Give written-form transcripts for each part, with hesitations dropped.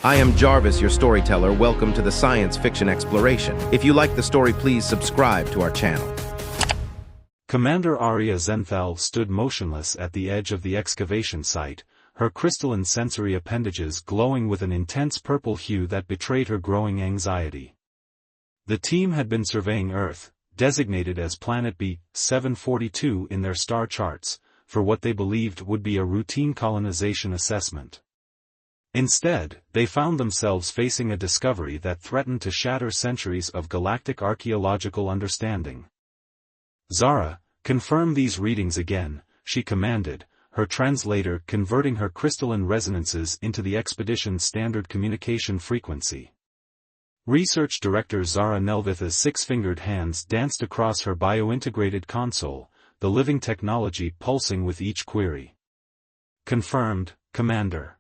I am Jarvis, your storyteller. Welcome to the Science Fiction Exploration. If you like the story, please subscribe to our channel. Commander Arya Zenthal stood motionless at the edge of the excavation site, her crystalline sensory appendages glowing with an intense purple hue that betrayed her growing anxiety. The team had been surveying Earth, designated as Planet B-742 in their star charts, for what they believed would be a routine colonization assessment. Instead, they found themselves facing a discovery that threatened to shatter centuries of galactic archaeological understanding. "Zara, confirm these readings again," she commanded, her translator converting her crystalline resonances into the expedition's standard communication frequency. Research Director Zara Nelvitha's six-fingered hands danced across her biointegrated console, the living technology pulsing with each query. "Confirmed, Commander.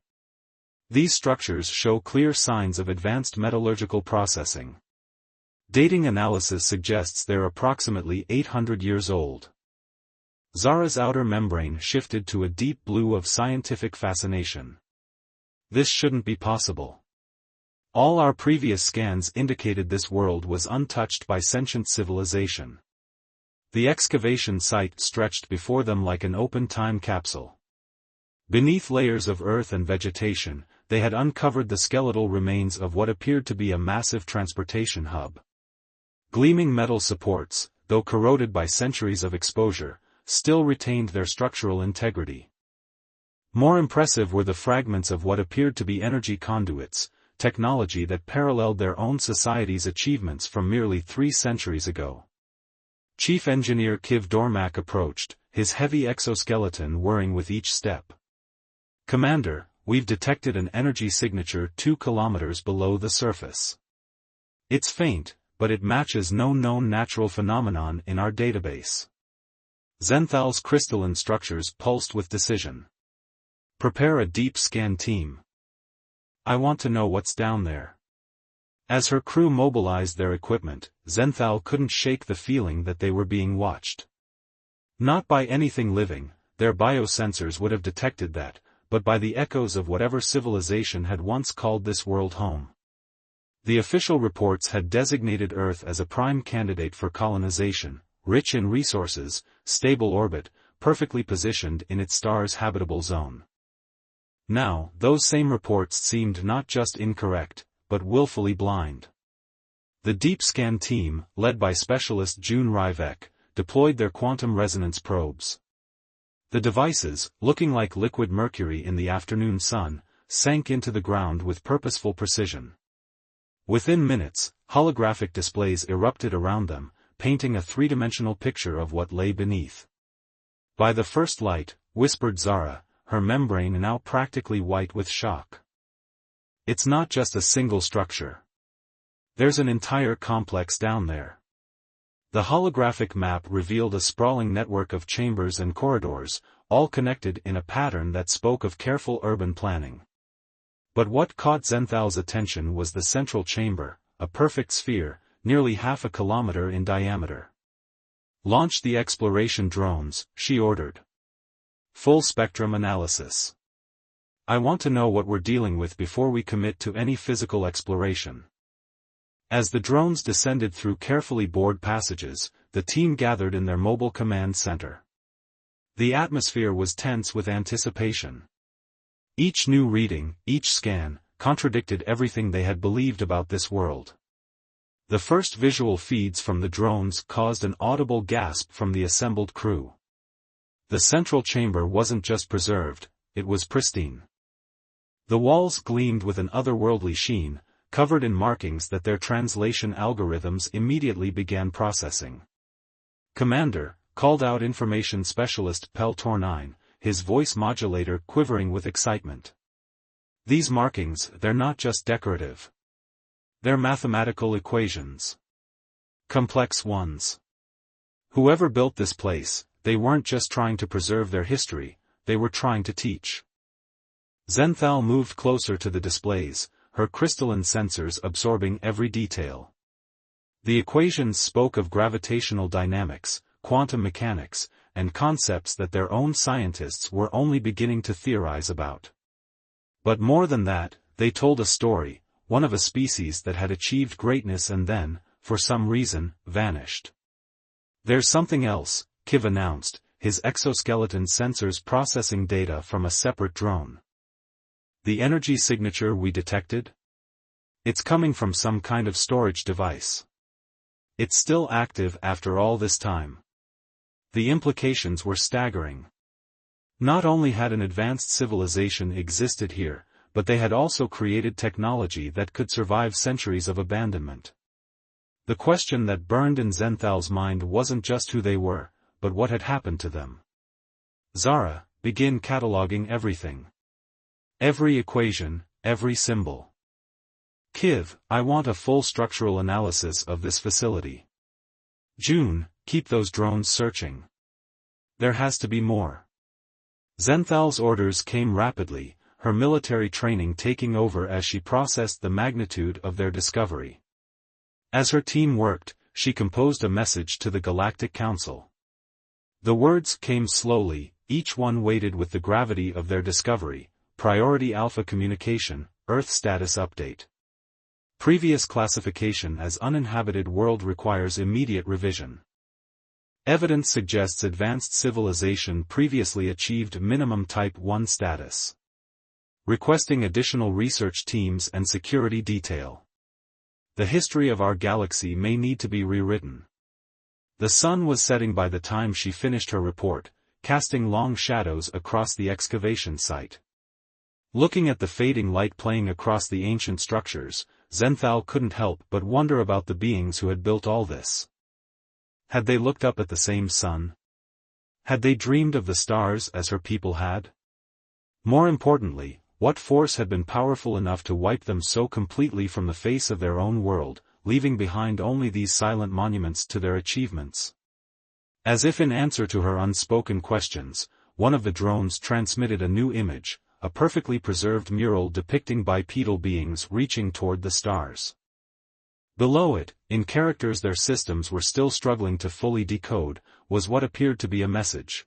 These structures show clear signs of advanced metallurgical processing. Dating analysis suggests they're approximately 800 years old." Zara's outer membrane shifted to a deep blue of scientific fascination. "This shouldn't be possible. All our previous scans indicated this world was untouched by sentient civilization." The excavation site stretched before them like an open time capsule. Beneath layers of earth and vegetation, they had uncovered the skeletal remains of what appeared to be a massive transportation hub. Gleaming metal supports, though corroded by centuries of exposure, still retained their structural integrity. More impressive were the fragments of what appeared to be energy conduits, technology that paralleled their own society's achievements from merely 3 centuries ago. Chief Engineer Kiv Dormak approached, his heavy exoskeleton whirring with each step. "Commander, we've detected an energy signature 2 kilometers below the surface. It's faint, but it matches no known natural phenomenon in our database." Zenthal's crystalline structures pulsed with decision. "Prepare a deep scan team. I want to know what's down there." As her crew mobilized their equipment, Zenthal couldn't shake the feeling that they were being watched. Not by anything living, their biosensors would have detected that, but by the echoes of whatever civilization had once called this world home. The official reports had designated Earth as a prime candidate for colonization, rich in resources, stable orbit, perfectly positioned in its star's habitable zone. Now, those same reports seemed not just incorrect, but willfully blind. The deep scan team, led by specialist June Ryvek, deployed their quantum resonance probes. The devices, looking like liquid mercury in the afternoon sun, sank into the ground with purposeful precision. Within minutes, holographic displays erupted around them, painting a 3-dimensional picture of what lay beneath. "By the first light," whispered Zara, her membrane now practically white with shock. "It's not just a single structure. There's an entire complex down there." The holographic map revealed a sprawling network of chambers and corridors, all connected in a pattern that spoke of careful urban planning. But what caught Zenthal's attention was the central chamber, a perfect sphere, nearly half a kilometer in diameter. "Launch the exploration drones," she ordered. "Full spectrum analysis. I want to know what we're dealing with before we commit to any physical exploration." As the drones descended through carefully bored passages, the team gathered in their mobile command center. The atmosphere was tense with anticipation. Each new reading, each scan, contradicted everything they had believed about this world. The first visual feeds from the drones caused an audible gasp from the assembled crew. The central chamber wasn't just preserved, it was pristine. The walls gleamed with an otherworldly sheen, covered in markings that their translation algorithms immediately began processing. "Commander," called out information specialist Pel Tornine, his voice modulator quivering with excitement. "These markings, they're not just decorative. They're mathematical equations. Complex ones. Whoever built this place, they weren't just trying to preserve their history, they were trying to teach." Zenthal moved closer to the displays, her crystalline sensors absorbing every detail. The equations spoke of gravitational dynamics, quantum mechanics, and concepts that their own scientists were only beginning to theorize about. But more than that, they told a story, one of a species that had achieved greatness and then, for some reason, vanished. "There's something else," Kiv announced, his exoskeleton sensors processing data from a separate drone. "The energy signature we detected? It's coming from some kind of storage device. It's still active after all this time." The implications were staggering. Not only had an advanced civilization existed here, but they had also created technology that could survive centuries of abandonment. The question that burned in Zenthal's mind wasn't just who they were, but what had happened to them. "Zara, begin cataloging everything. Every equation, every symbol. Kiv, I want a full structural analysis of this facility. June, keep those drones searching. There has to be more." Zenthal's orders came rapidly, her military training taking over as she processed the magnitude of their discovery. As her team worked, she composed a message to the Galactic Council. The words came slowly, each one weighted with the gravity of their discovery. Priority Alpha Communication, Earth Status Update. Previous classification as uninhabited world requires immediate revision. Evidence suggests advanced civilization previously achieved minimum Type 1 status. Requesting additional research teams and security detail. The history of our galaxy may need to be rewritten. The sun was setting by the time she finished her report, casting long shadows across the excavation site. Looking at the fading light playing across the ancient structures, Zenthal couldn't help but wonder about the beings who had built all this. Had they looked up at the same sun? Had they dreamed of the stars as her people had? More importantly, what force had been powerful enough to wipe them so completely from the face of their own world, leaving behind only these silent monuments to their achievements? As if in answer to her unspoken questions, one of the drones transmitted a new image, a perfectly preserved mural depicting bipedal beings reaching toward the stars. Below it, in characters their systems were still struggling to fully decode, was what appeared to be a message.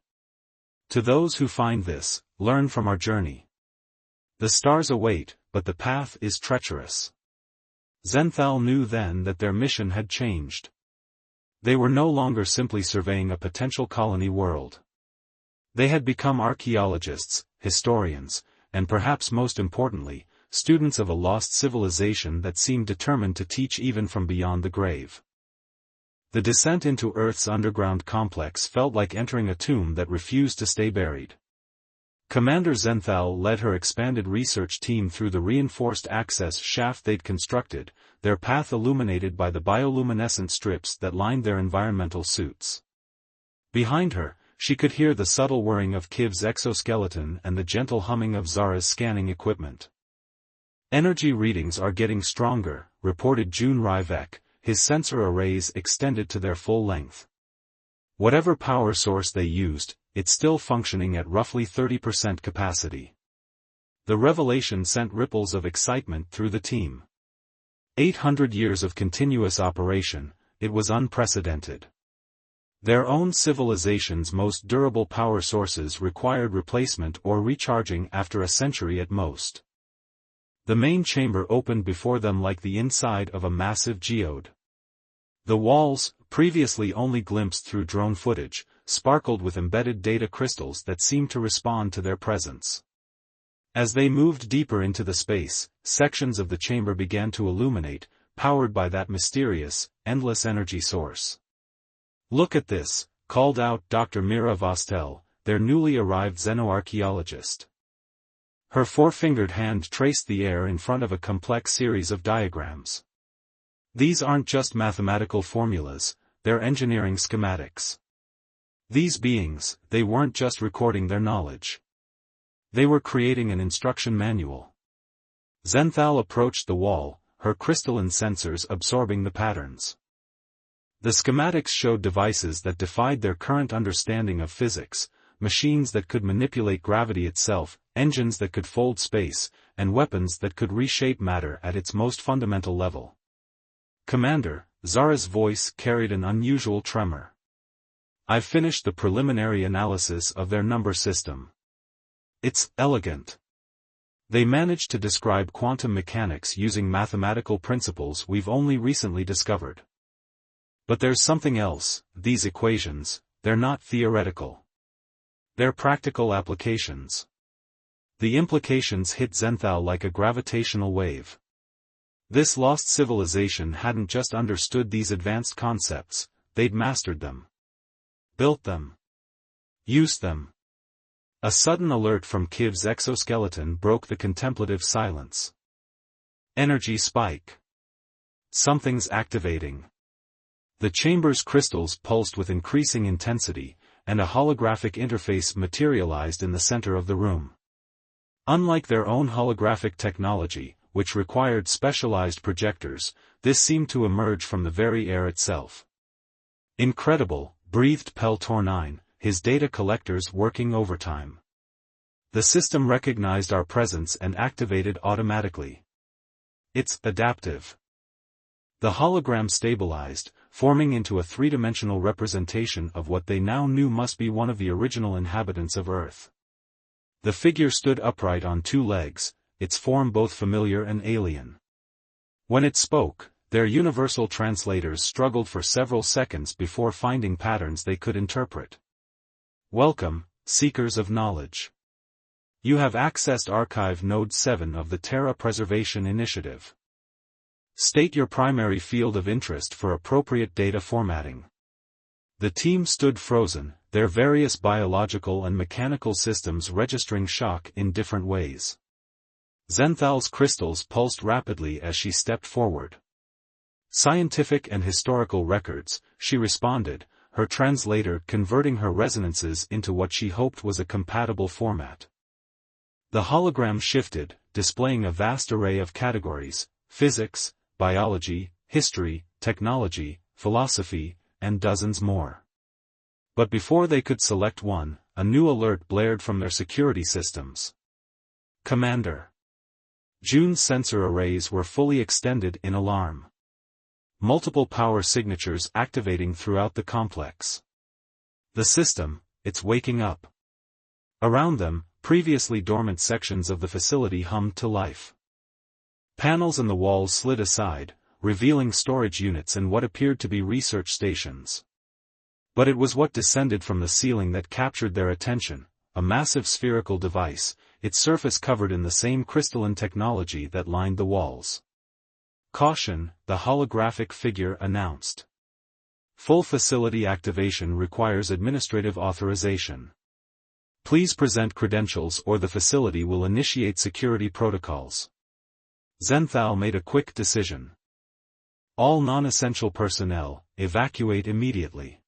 "To those who find this, learn from our journey. The stars await, but the path is treacherous." Zenthal knew then that their mission had changed. They were no longer simply surveying a potential colony world. They had become archaeologists, historians, and perhaps most importantly, students of a lost civilization that seemed determined to teach even from beyond the grave. The descent into Earth's underground complex felt like entering a tomb that refused to stay buried. Commander Zenthal led her expanded research team through the reinforced access shaft they'd constructed, their path illuminated by the bioluminescent strips that lined their environmental suits. Behind her, she could hear the subtle whirring of Kiv's exoskeleton and the gentle humming of Zara's scanning equipment. "Energy readings are getting stronger," reported June Ryvek, his sensor arrays extended to their full length. Whatever power source they used, it's still functioning at roughly 30% capacity. The revelation sent ripples of excitement through the team. 800 years of continuous operation, it was unprecedented. Their own civilization's most durable power sources required replacement or recharging after a century at most. The main chamber opened before them like the inside of a massive geode. The walls, previously only glimpsed through drone footage, sparkled with embedded data crystals that seemed to respond to their presence. As they moved deeper into the space, sections of the chamber began to illuminate, powered by that mysterious, endless energy source. "Look at this," called out Dr. Mira Vostel, their newly arrived xenoarchaeologist. Her four-fingered hand traced the air in front of a complex series of diagrams. "These aren't just mathematical formulas, they're engineering schematics. These beings, they weren't just recording their knowledge. They were creating an instruction manual." Zenthal approached the wall, her crystalline sensors absorbing the patterns. The schematics showed devices that defied their current understanding of physics, machines that could manipulate gravity itself, engines that could fold space, and weapons that could reshape matter at its most fundamental level. "Commander," Zara's voice carried an unusual tremor. "I've finished the preliminary analysis of their number system. It's elegant. They managed to describe quantum mechanics using mathematical principles we've only recently discovered. But there's something else: these equations, they're not theoretical. They're practical applications. The implications hit Zenthal like a gravitational wave. This lost civilization hadn't just understood these advanced concepts, they'd mastered them. Built them. Used them. A sudden alert from Kiv's exoskeleton broke the contemplative silence. Energy spike. Something's activating. The chamber's crystals pulsed with increasing intensity, and a holographic interface materialized in the center of the room. Unlike their own holographic technology, which required specialized projectors, this seemed to emerge from the very air itself. Incredible, breathed Peltornine, his data collectors working overtime. The system recognized our presence and activated automatically. It's adaptive. The hologram stabilized, forming into a three-dimensional representation of what they now knew must be one of the original inhabitants of Earth. The figure stood upright on two legs, its form both familiar and alien. When it spoke, their universal translators struggled for several seconds before finding patterns they could interpret. Welcome, seekers of knowledge. You have accessed Archive Node 7 of the Terra Preservation Initiative. State your primary field of interest for appropriate data formatting. The team stood frozen, their various biological and mechanical systems registering shock in different ways. Zenthal's crystals pulsed rapidly as she stepped forward. Scientific and historical records, she responded, her translator converting her resonances into what she hoped was a compatible format. The hologram shifted, displaying a vast array of categories: physics, biology, history, technology, philosophy, and dozens more. But before they could select one, a new alert blared from their security systems. Commander. June's sensor arrays were fully extended in alarm. Multiple power signatures activating throughout the complex. The system, it's waking up. Around them, previously dormant sections of the facility hummed to life. Panels in the walls slid aside, revealing storage units and what appeared to be research stations. But it was what descended from the ceiling that captured their attention, a massive spherical device, its surface covered in the same crystalline technology that lined the walls. Caution, the holographic figure announced. Full facility activation requires administrative authorization. Please present credentials or the facility will initiate security protocols. Zenthal made a quick decision. All non-essential personnel, evacuate immediately.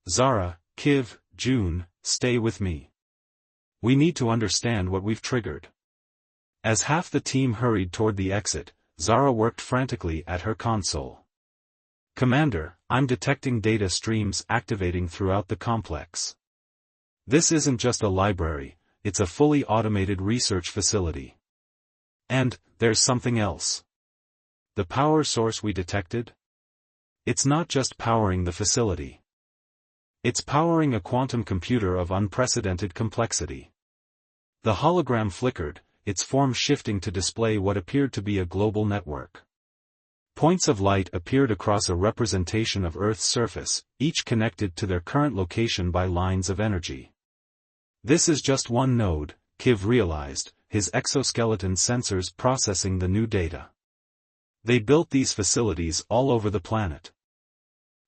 Zara, Kiv, June, stay with me. We need to understand what we've triggered. As half the team hurried toward the exit, Zara worked frantically at her console. Commander, I'm detecting data streams activating throughout the complex. This isn't just a library, it's a fully automated research facility. And, there's something else. The power source we detected? It's not just powering the facility. It's powering a quantum computer of unprecedented complexity. The hologram flickered, its form shifting to display what appeared to be a global network. Points of light appeared across a representation of Earth's surface, each connected to their current location by lines of energy. This is just one node, Kiv realized, his exoskeleton sensors processing the new data. They built these facilities all over the planet.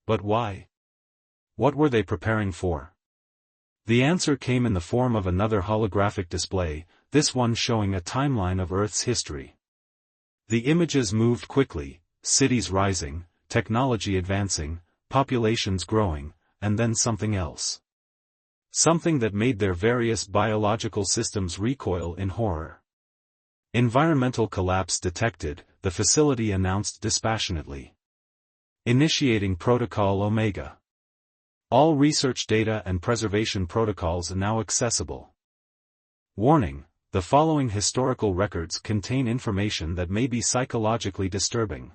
But why? What were they preparing for? The answer came in the form of another holographic display, this one showing a timeline of Earth's history. The images moved quickly, cities rising, technology advancing, populations growing, and then something else. Something that made their various biological systems recoil in horror. Environmental collapse detected, the facility announced dispassionately. Initiating Protocol Omega. All research data and preservation protocols are now accessible. Warning, the following historical records contain information that may be psychologically disturbing.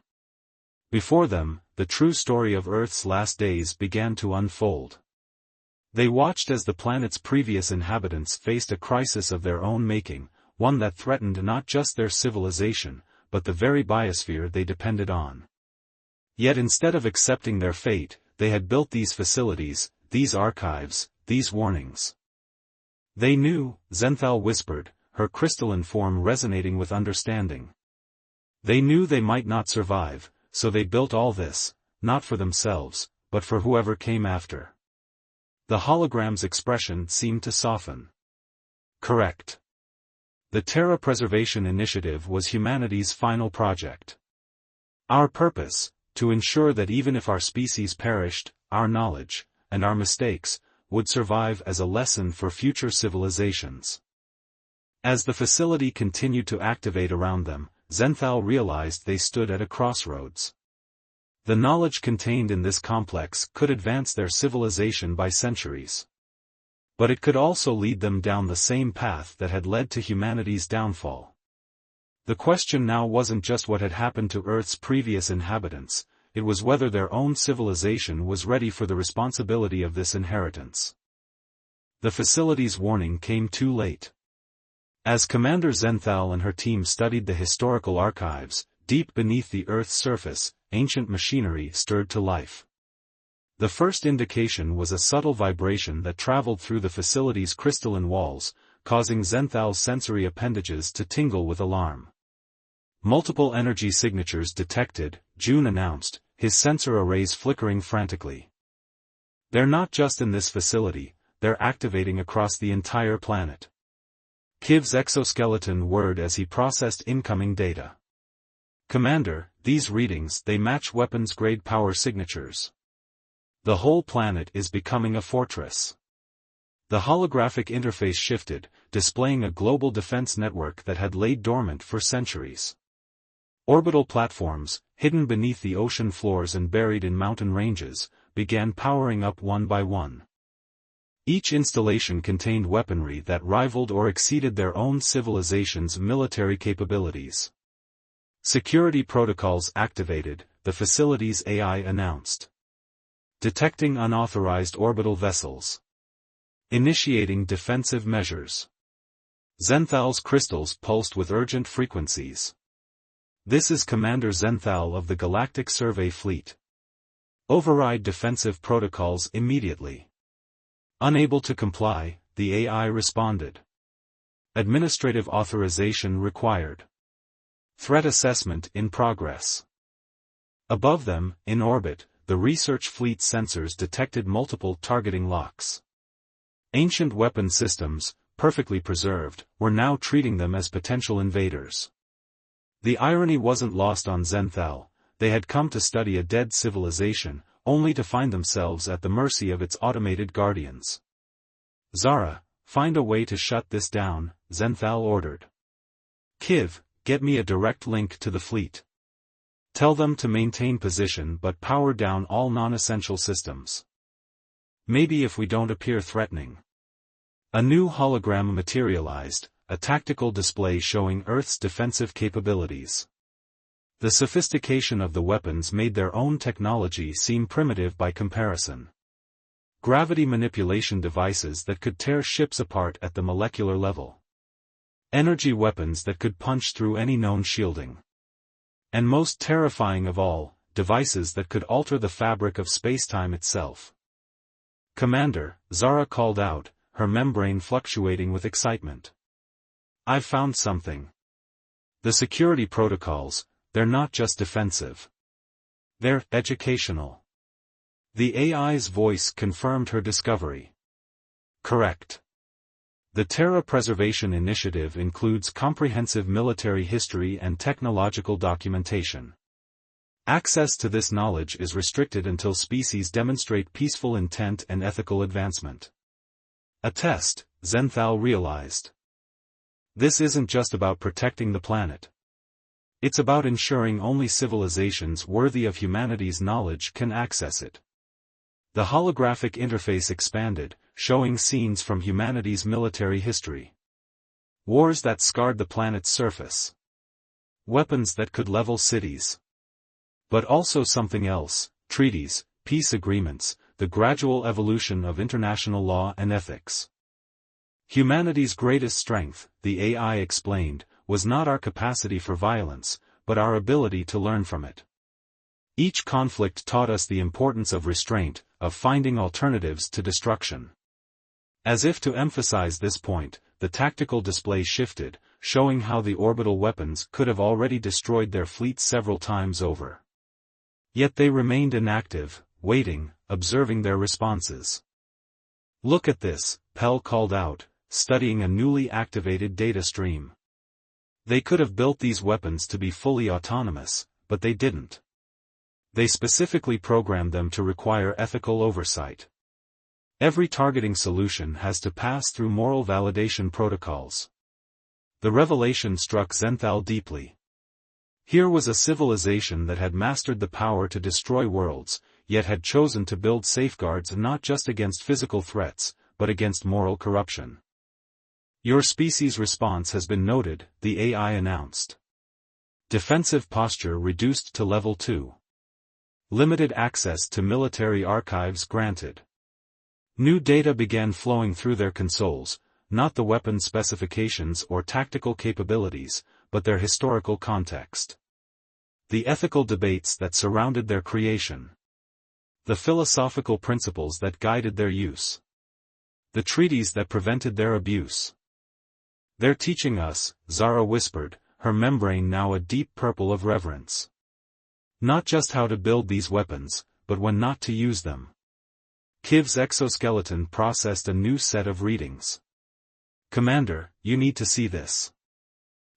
Before them, the true story of Earth's last days began to unfold. They watched as the planet's previous inhabitants faced a crisis of their own making, one that threatened not just their civilization, but the very biosphere they depended on. Yet instead of accepting their fate, they had built these facilities, these archives, these warnings. They knew, Zenthal whispered, her crystalline form resonating with understanding. They knew they might not survive, so they built all this, not for themselves, but for whoever came after. The hologram's expression seemed to soften. Correct. The Terra Preservation Initiative was humanity's final project. Our purpose, to ensure that even if our species perished, our knowledge, and our mistakes, would survive as a lesson for future civilizations. As the facility continued to activate around them, Zenthal realized they stood at a crossroads. The knowledge contained in this complex could advance their civilization by centuries. But it could also lead them down the same path that had led to humanity's downfall. The question now wasn't just what had happened to Earth's previous inhabitants, it was whether their own civilization was ready for the responsibility of this inheritance. The facility's warning came too late. As Commander Zenthal and her team studied the historical archives, deep beneath the Earth's surface, ancient machinery stirred to life. The first indication was a subtle vibration that traveled through the facility's crystalline walls, causing Zenthal's sensory appendages to tingle with alarm. Multiple energy signatures detected, June announced, his sensor arrays flickering frantically. They're not just in this facility, they're activating across the entire planet. Kiv's exoskeleton whirred as he processed incoming data. Commander, these readings, they match weapons-grade power signatures. The whole planet is becoming a fortress. The holographic interface shifted, displaying a global defense network that had laid dormant for centuries. Orbital platforms, hidden beneath the ocean floors and buried in mountain ranges, began powering up one by one. Each installation contained weaponry that rivaled or exceeded their own civilization's military capabilities. Security protocols activated, the facility's AI announced. Detecting unauthorized orbital vessels. Initiating defensive measures. Zenthal's crystals pulsed with urgent frequencies. This is Commander Zenthal of the Galactic Survey Fleet. Override defensive protocols immediately. Unable to comply, the AI responded. Administrative authorization required. Threat assessment in progress. Above them, in orbit, the research fleet sensors detected multiple targeting locks. Ancient weapon systems, perfectly preserved, were now treating them as potential invaders. The irony wasn't lost on Zenthal, they had come to study a dead civilization, only to find themselves at the mercy of its automated guardians. Zara, find a way to shut this down, Zenthal ordered. Kiv, get me a direct link to the fleet. Tell them to maintain position but power down all non-essential systems. Maybe if we don't appear threatening. A new hologram materialized, a tactical display showing Earth's defensive capabilities. The sophistication of the weapons made their own technology seem primitive by comparison. Gravity manipulation devices that could tear ships apart at the molecular level. Energy weapons that could punch through any known shielding. And most terrifying of all, devices that could alter the fabric of spacetime itself. Commander, Zara called out, her membrane fluctuating with excitement. I've found something. The security protocols, they're not just defensive. They're educational. The AI's voice confirmed her discovery. Correct. The Terra Preservation Initiative includes comprehensive military history and technological documentation. Access to this knowledge is restricted until species demonstrate peaceful intent and ethical advancement. A test, Zenthal realized. This isn't just about protecting the planet. It's about ensuring only civilizations worthy of humanity's knowledge can access it. The holographic interface expanded, showing scenes from humanity's military history. Wars that scarred the planet's surface. Weapons that could level cities. But also something else, treaties, peace agreements, the gradual evolution of international law and ethics. Humanity's greatest strength, the AI explained, was not our capacity for violence, but our ability to learn from it. Each conflict taught us the importance of restraint, of finding alternatives to destruction. As if to emphasize this point, the tactical display shifted, showing how the orbital weapons could have already destroyed their fleet several times over. Yet they remained inactive, waiting, observing their responses. "Look at this," Pell called out, studying a newly activated data stream. They could have built these weapons to be fully autonomous, but they didn't. They specifically programmed them to require ethical oversight. Every targeting solution has to pass through moral validation protocols. The revelation struck Zenthal deeply. Here was a civilization that had mastered the power to destroy worlds, yet had chosen to build safeguards not just against physical threats, but against moral corruption. "Your species' response has been noted," the AI announced. Defensive posture reduced to level 2. Limited access to military archives granted. New data began flowing through their consoles, not the weapon specifications or tactical capabilities, but their historical context. The ethical debates that surrounded their creation. The philosophical principles that guided their use. The treaties that prevented their abuse. "They're teaching us," Zara whispered, her membrane now a deep purple of reverence. "Not just how to build these weapons, but when not to use them." Kiv's exoskeleton processed a new set of readings. "Commander, you need to see this.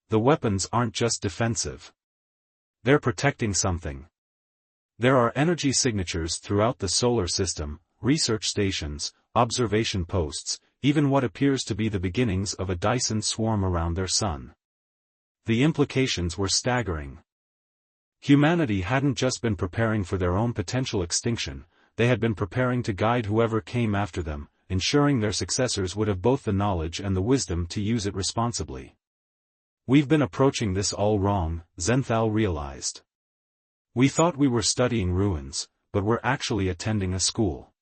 The weapons aren't just defensive. They're protecting something. There are energy signatures throughout the solar system, research stations, observation posts, even what appears to be the beginnings of a Dyson swarm around their sun." The implications were staggering. Humanity hadn't just been preparing for their own potential extinction, they had been preparing to guide whoever came after them, ensuring their successors would have both the knowledge and the wisdom to use it responsibly. "We've been approaching this all wrong," Zenthal realized. "We thought we were studying ruins, but we're actually attending a school.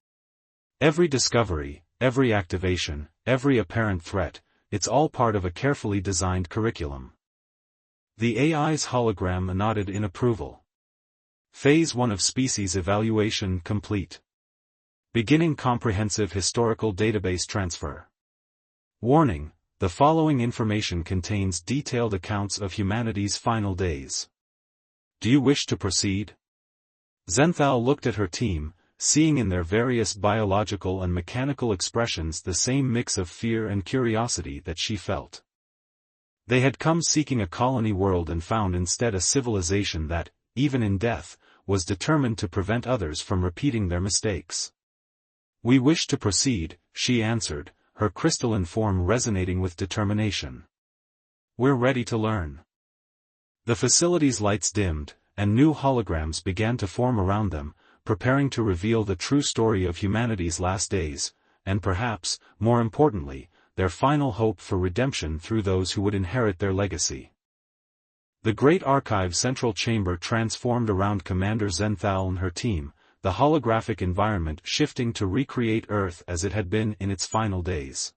Every discovery, every activation, every apparent threat, it's all part of a carefully designed curriculum." The AI's hologram nodded in approval. Phase 1 of species evaluation complete. Beginning comprehensive historical database transfer. Warning: the following information contains detailed accounts of humanity's final days. Do you wish to proceed? Zenthal looked at her team, seeing in their various biological and mechanical expressions the same mix of fear and curiosity that she felt. They had come seeking a colony world and found instead a civilization that, even in death, was determined to prevent others from repeating their mistakes. "We wish to proceed," she answered, her crystalline form resonating with determination. "We're ready to learn." The facility's lights dimmed, and new holograms began to form around them, preparing to reveal the true story of humanity's last days, and perhaps, more importantly, their final hope for redemption through those who would inherit their legacy. The Great Archive central chamber transformed around Commander Zenthal and her team, the holographic environment shifting to recreate Earth as it had been in its final days.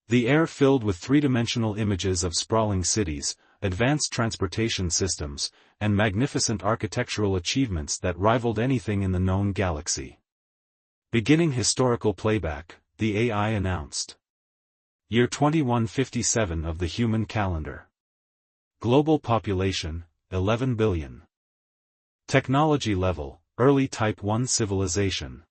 The air filled with three-dimensional images of sprawling cities, advanced transportation systems, and magnificent architectural achievements that rivaled anything in the known galaxy. Beginning historical playback, the AI announced. Year 2157 of the human calendar. Global population, 11 billion. Technology level, early Type 1 civilization.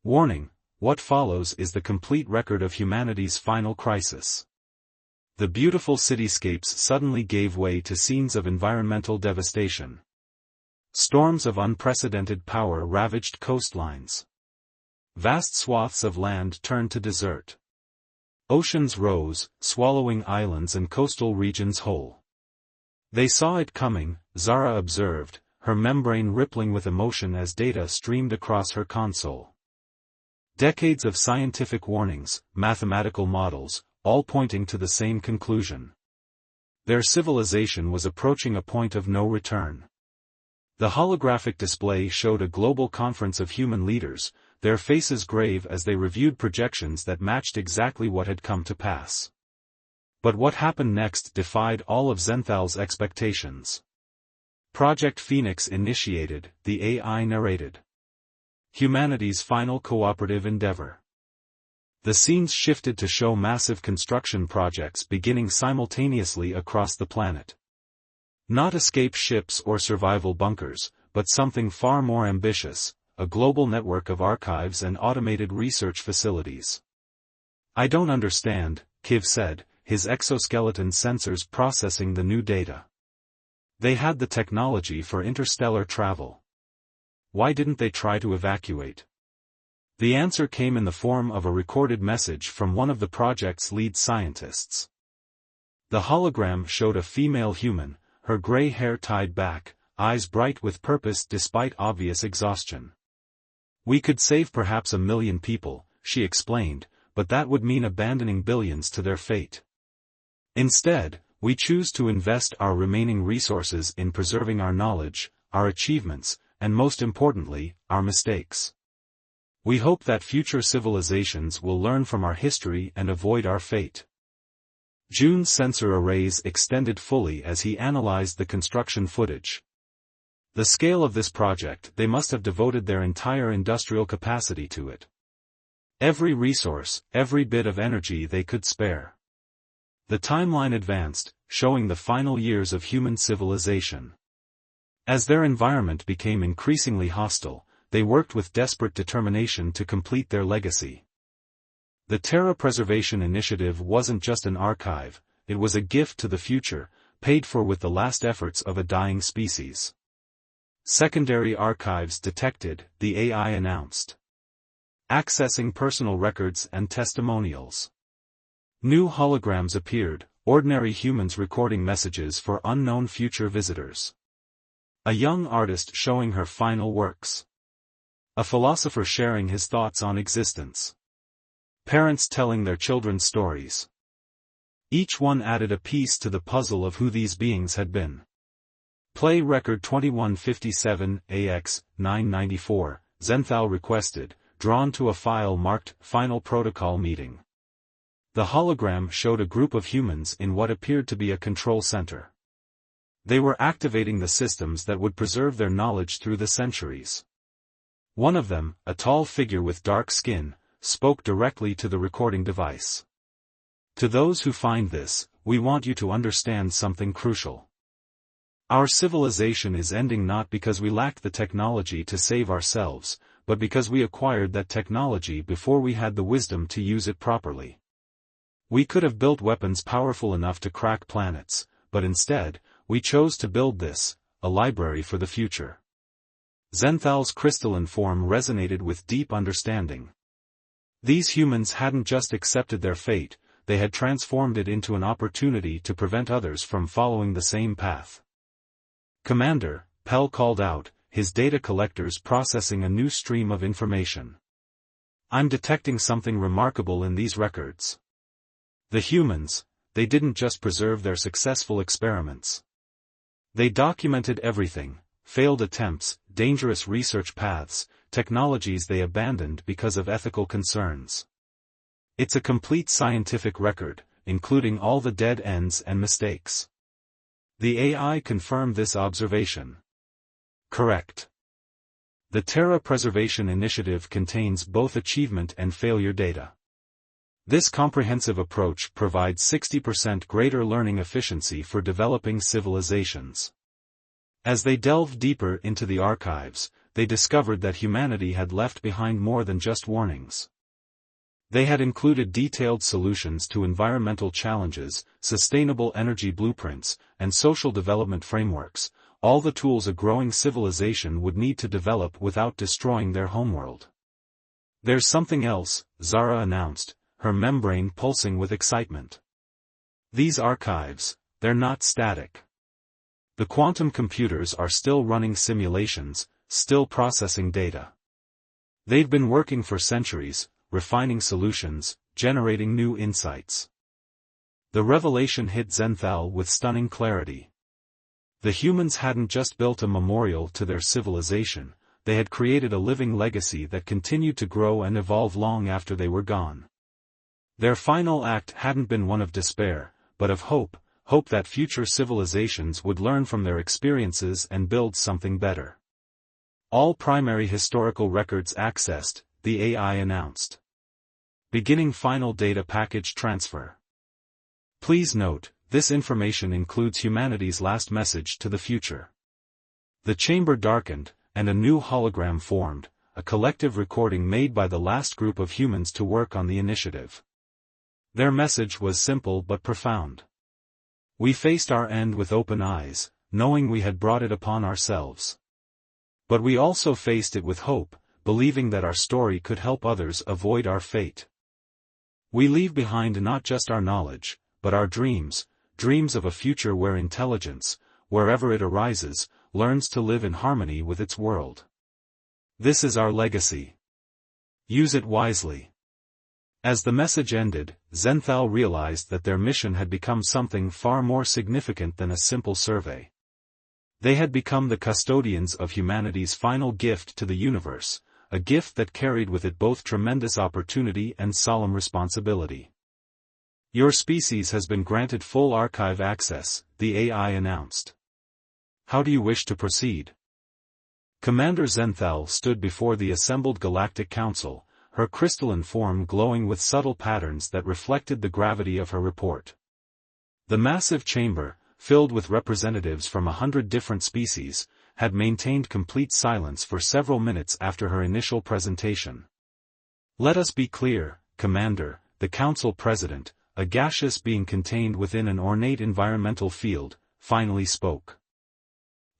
Warning: what follows is the complete record of humanity's final crisis. The beautiful cityscapes suddenly gave way to scenes of environmental devastation. Storms of unprecedented power ravaged coastlines. Vast swaths of land turned to desert. Oceans rose, swallowing islands and coastal regions whole. They saw it coming, Zara observed, her membrane rippling with emotion as data streamed across her console. Decades of scientific warnings, mathematical models, all pointing to the same conclusion. Their civilization was approaching a point of no return. The holographic display showed a global conference of human leaders, their faces grave as they reviewed projections that matched exactly what had come to pass. But what happened next defied all of Zenthal's expectations. Project Phoenix initiated, the AI narrated. Humanity's final cooperative endeavor. The scenes shifted to show massive construction projects beginning simultaneously across the planet. Not escape ships or survival bunkers, but something far more ambitious, a global network of archives and automated research facilities. "I don't understand," Kiv said, his exoskeleton sensors processing the new data. They had the technology for interstellar travel. Why didn't they try to evacuate? The answer came in the form of a recorded message from one of the project's lead scientists. The hologram showed a female human, her gray hair tied back, eyes bright with purpose despite obvious exhaustion. "We could save perhaps 1 million people," she explained, "but that would mean abandoning billions to their fate. Instead, we choose to invest our remaining resources in preserving our knowledge, our achievements, and most importantly, our mistakes. We hope that future civilizations will learn from our history and avoid our fate." June's sensor arrays extended fully as he analyzed the construction footage. The scale of this project, they must have devoted their entire industrial capacity to it. Every resource, every bit of energy they could spare. The timeline advanced, showing the final years of human civilization. As their environment became increasingly hostile, they worked with desperate determination to complete their legacy. The Terra Preservation Initiative wasn't just an archive, it was a gift to the future, paid for with the last efforts of a dying species. Secondary archives detected, the AI announced. Accessing personal records and testimonials. New holograms appeared, ordinary humans recording messages for unknown future visitors. A young artist showing her final works. A philosopher sharing his thoughts on existence. Parents telling their children stories. Each one added a piece to the puzzle of who these beings had been. Play record 2157, AX, 994, Zenthal requested, drawn to a file marked, Final Protocol Meeting. The hologram showed a group of humans in what appeared to be a control center. They were activating the systems that would preserve their knowledge through the centuries. One of them, a tall figure with dark skin, spoke directly to the recording device. "To those who find this, we want you to understand something crucial. Our civilization is ending not because we lacked the technology to save ourselves, but because we acquired that technology before we had the wisdom to use it properly. We could have built weapons powerful enough to crack planets, but instead, we chose to build this, a library for the future." Zenthal's crystalline form resonated with deep understanding. These humans hadn't just accepted their fate, they had transformed it into an opportunity to prevent others from following the same path. "Commander," Pell called out, his data collectors processing a new stream of information. "I'm detecting something remarkable in these records. The humans, they didn't just preserve their successful experiments. They documented everything, failed attempts, dangerous research paths, technologies they abandoned because of ethical concerns. It's a complete scientific record, including all the dead ends and mistakes." The AI confirmed this observation. Correct. The Terra Preservation Initiative contains both achievement and failure data. This comprehensive approach provides 60% greater learning efficiency for developing civilizations. As they delved deeper into the archives, they discovered that humanity had left behind more than just warnings. They had included detailed solutions to environmental challenges, sustainable energy blueprints, and social development frameworks, all the tools a growing civilization would need to develop without destroying their homeworld. "There's something else," Zara announced, her membrane pulsing with excitement. "These archives, they're not static. The quantum computers are still running simulations, still processing data. They've been working for centuries, refining solutions, generating new insights." The revelation hit Zenthal with stunning clarity. The humans hadn't just built a memorial to their civilization, they had created a living legacy that continued to grow and evolve long after they were gone. Their final act hadn't been one of despair, but of hope that future civilizations would learn from their experiences and build something better. All primary historical records accessed, the AI announced. Beginning final data package transfer. Please note, this information includes humanity's last message to the future. The chamber darkened, and a new hologram formed, a collective recording made by the last group of humans to work on the initiative. Their message was simple but profound. We faced our end with open eyes, knowing we had brought it upon ourselves. But we also faced it with hope, believing that our story could help others avoid our fate. We leave behind not just our knowledge, but our dreams of a future where intelligence, wherever it arises, learns to live in harmony with its world. This is our legacy. Use it wisely. As the message ended, Zenthal realized that their mission had become something far more significant than a simple survey. They had become the custodians of humanity's final gift to the universe, a gift that carried with it both tremendous opportunity and solemn responsibility. Your species has been granted full archive access, the AI announced. How do you wish to proceed? Commander Zenthal stood before the assembled Galactic Council, her crystalline form glowing with subtle patterns that reflected the gravity of her report. The massive chamber, filled with representatives from 100 different species, had maintained complete silence for several minutes after her initial presentation. Let us be clear, Commander, the Council President, a gaseous being contained within an ornate environmental field, finally spoke.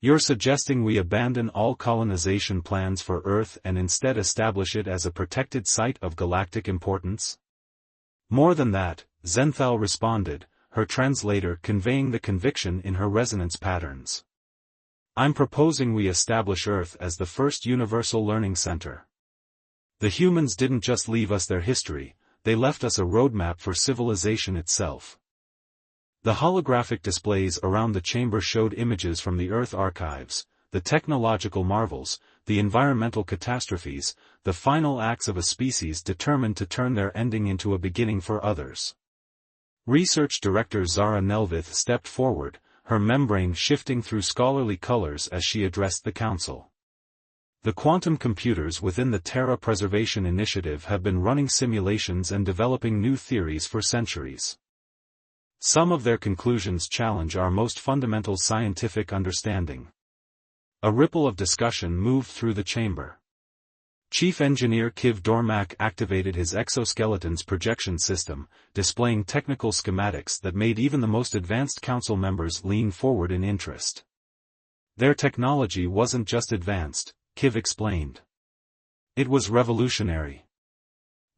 You're suggesting we abandon all colonization plans for Earth and instead establish it as a protected site of galactic importance? More than that, Zenthal responded, her translator conveying the conviction in her resonance patterns. I'm proposing we establish Earth as the first universal learning center. The humans didn't just leave us their history, they left us a roadmap for civilization itself. The holographic displays around the chamber showed images from the Earth archives, the technological marvels, the environmental catastrophes, the final acts of a species determined to turn their ending into a beginning for others. Research Director Zara Nelvith stepped forward, her membrane shifting through scholarly colors as she addressed the council. The quantum computers within the Terra Preservation Initiative have been running simulations and developing new theories for centuries. Some of their conclusions challenge our most fundamental scientific understanding. A ripple of discussion moved through the chamber. Chief Engineer Kiv Dormak activated his exoskeleton's projection system, displaying technical schematics that made even the most advanced council members lean forward in interest. Their technology wasn't just advanced, Kiv explained. It was revolutionary.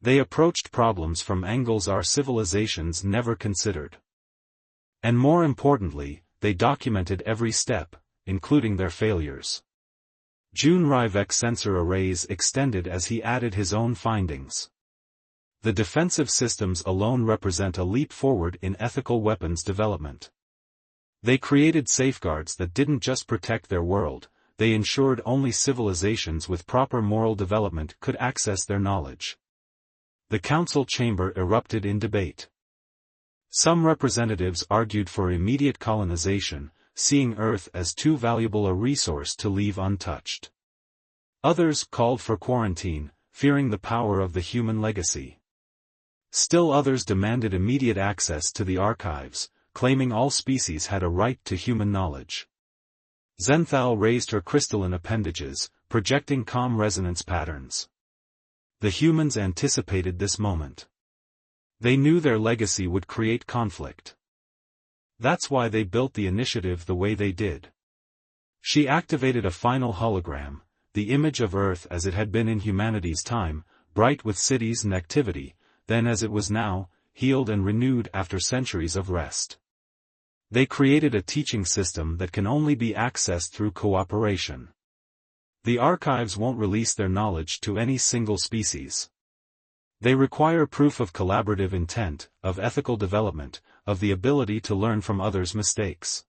They approached problems from angles our civilizations never considered. And more importantly, they documented every step, including their failures. June Rivek sensor arrays extended as he added his own findings. The defensive systems alone represent a leap forward in ethical weapons development. They created safeguards that didn't just protect their world, they ensured only civilizations with proper moral development could access their knowledge. The council chamber erupted in debate. Some representatives argued for immediate colonization, seeing Earth as too valuable a resource to leave untouched. Others called for quarantine, fearing the power of the human legacy. Still others demanded immediate access to the archives, claiming all species had a right to human knowledge. Zenthal raised her crystalline appendages, projecting calm resonance patterns. The humans anticipated this moment. They knew their legacy would create conflict. That's why they built the initiative the way they did. She activated a final hologram, the image of Earth as it had been in humanity's time, bright with cities and activity, then as it was now, healed and renewed after centuries of rest. They created a teaching system that can only be accessed through cooperation. The archives won't release their knowledge to any single species. They require proof of collaborative intent, of ethical development, of the ability to learn from others' mistakes.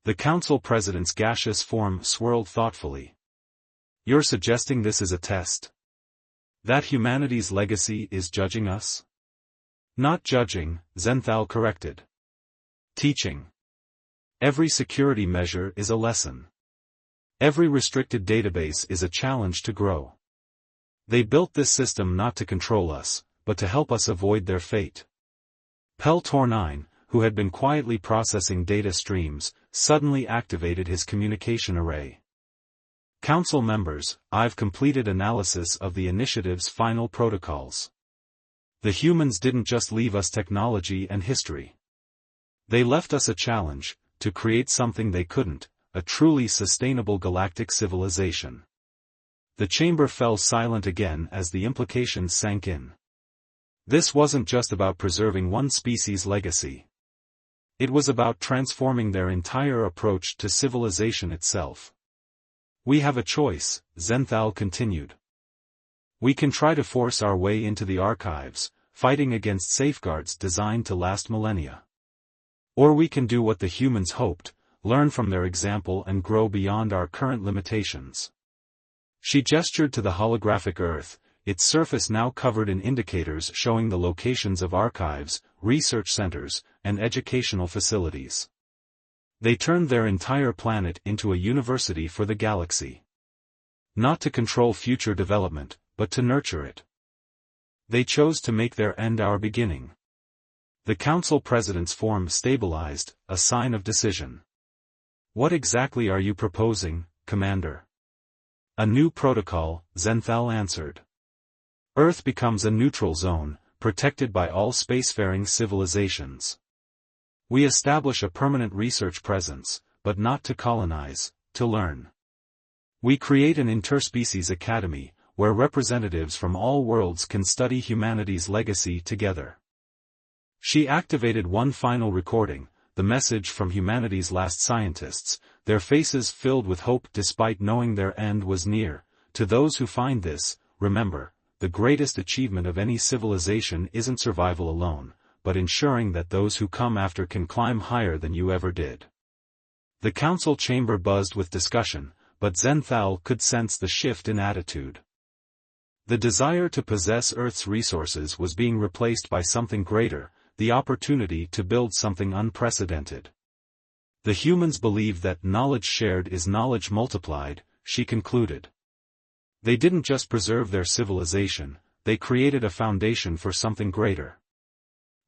The council president's gaseous form swirled thoughtfully. You're suggesting this is a test? That humanity's legacy is judging us? Not judging, Zenthal corrected. Teaching. Every security measure is a lesson. Every restricted database is a challenge to grow. They built this system not to control us, but to help us avoid their fate. Pel-Tornine, who had been quietly processing data streams, suddenly activated his communication array. Council members, I've completed analysis of the initiative's final protocols. The humans didn't just leave us technology and history. They left us a challenge, to create something they couldn't, a truly sustainable galactic civilization. The chamber fell silent again as the implications sank in. This wasn't just about preserving one species' legacy. It was about transforming their entire approach to civilization itself. We have a choice, Zenthal continued. We can try to force our way into the archives, fighting against safeguards designed to last millennia. Or we can do what the humans hoped, learn from their example and grow beyond our current limitations. She gestured to the holographic Earth, its surface now covered in indicators showing the locations of archives, research centers, and educational facilities. They turned their entire planet into a university for the galaxy. Not to control future development, but to nurture it. They chose to make their end our beginning. The Council President's form stabilized, a sign of decision. What exactly are you proposing, Commander? A new protocol, Zenthal answered. Earth becomes a neutral zone, protected by all spacefaring civilizations. We establish a permanent research presence, but not to colonize, to learn. We create an interspecies academy, where representatives from all worlds can study humanity's legacy together. She activated one final recording, the message from humanity's last scientists, their faces filled with hope despite knowing their end was near. To those who find this, remember, the greatest achievement of any civilization isn't survival alone, but ensuring that those who come after can climb higher than you ever did. The council chamber buzzed with discussion, but Zenthal could sense the shift in attitude. The desire to possess Earth's resources was being replaced by something greater, the opportunity to build something unprecedented. The humans believe that knowledge shared is knowledge multiplied, she concluded. They didn't just preserve their civilization, they created a foundation for something greater.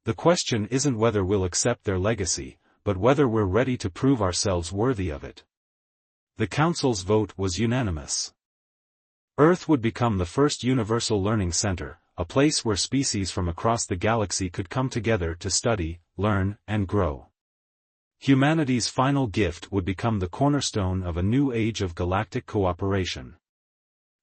The question isn't whether we'll accept their legacy, but whether we're ready to prove ourselves worthy of it. The Council's vote was unanimous. Earth would become the first universal learning center, a place where species from across the galaxy could come together to study, learn, and grow. Humanity's final gift would become the cornerstone of a new age of galactic cooperation.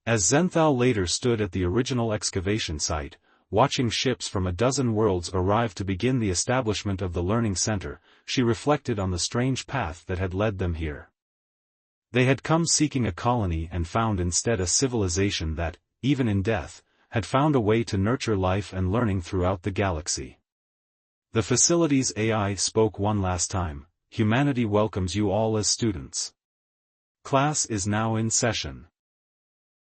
As Zenthal later stood at the original excavation site, watching ships from a dozen worlds arrive to begin the establishment of the learning center, she reflected on the strange path that had led them here. They had come seeking a colony and found instead a civilization that, even in death, had found a way to nurture life and learning throughout the galaxy. The facility's AI spoke one last time. Humanity welcomes you all as students. Class is now in session.